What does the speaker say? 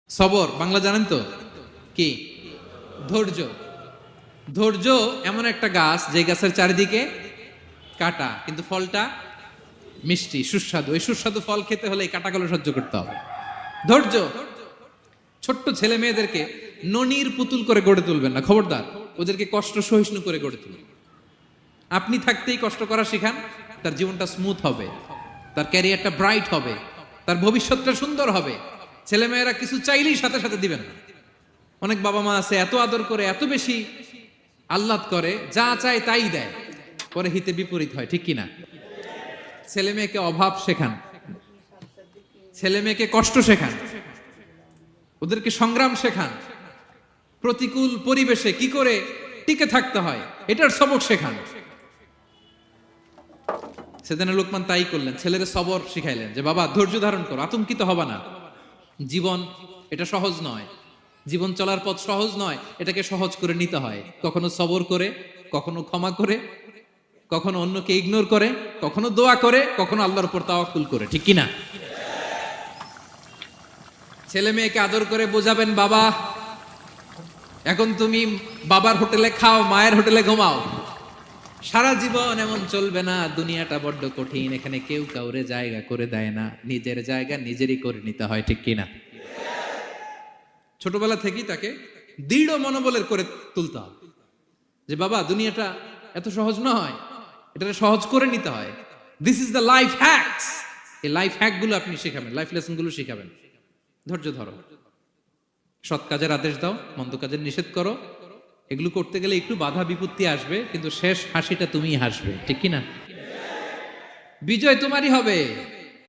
সবর বাংলা জানেন তো কি? ধৈর্য। ধৈর্য এমন একটা গাছ যে গাছের চারিদিকে কাটা, কিন্তু ফলটা মিষ্টি সুস্বাদু। এই সুস্বাদু ফল খেতে হলে এই কাটাগুলো সহ্য করতে হবে। ধৈর্য। ছোট্ট ছেলে মেয়েদেরকে ননির পুতুল করে গড়ে তুলবেন না, খবরদার। ওদেরকে কষ্ট সহিষ্ণু করে গড়ে তুলবেন। আপনি থাকতেই কষ্ট করা শিখান, তার জীবনটা স্মুথ হবে, তার ক্যারিয়ারটা ব্রাইট হবে, তার ভবিষ্যৎটা সুন্দর হবে। ছেলেমেয়েরা কিছু চাইলেই সাথে সাথে দিবেন না। অনেক বাবা মা আছে এত আদর করে, এত বেশি আহ্লাদ করে, যা চায় তাই দেয়, পরে হিতে বিপরীত হয়, ঠিক কিনা? ছেলে মেয়েকে অভাব শেখান, ছেলে মেয়েকে কষ্ট শেখান, ওদেরকে সংগ্রাম শেখান, প্রতিকূল পরিবেশে কি করে টিকে থাকতে হয় এটার সবক শেখান। সেদিন লোকমান তাই করলেন, ছেলের সবর শিখাইলেন যে বাবা ধৈর্য ধারণ করো, আতঙ্কিত হবা না। জীবন এটা সহজ নয়, জীবন চলার পথ সহজ নয়, এটাকে সহজ করে নিতে হয়। কখনো সবর করে, কখনো ক্ষমা করে, কখনো অন্যকে ইগনোর করে, কখনো দোয়া করে, কখনো আল্লাহর উপর তাওয়াক্কুল করে, ঠিক কিনা? ছেলে মেয়েকে আদর করে বোঝাবেন, বাবা এখন তুমি বাবার হোটেলে খাও, মায়ের হোটেলে ঘুমাও। সারা জীবন এমন চলবে না, দুনিয়াটা বড্ড কঠিন, এখানে কেউ কাউরে জায়গা করে দেয় না, নিজের জায়গা নিজেরই করে নিতে হয়, ঠিক কিনা? ছোটবেলা থেকেই তাকে দৃঢ় মনোবলের করে তুলতে হবে যে বাবা দুনিয়াটা এত সহজ নয়, এটা সহজ করে নিতে হয়। This is the life hacks. এই লাইফ হ্যাক গুলো আপনি শিখাবেন, লাইফ লেসন গুলো শিখাবেন। ধৈর্য ধরো, সৎ কাজের আদেশ দাও, মন্দ কাজের নিষেধ করো। এগুলো করতে গেলে একটু বাধা বিপত্তি আসবে, কিন্তু শেষ হাসিটা তুমিই হাসবে, ঠিক কিনা? বিজয় তোমারই হবে।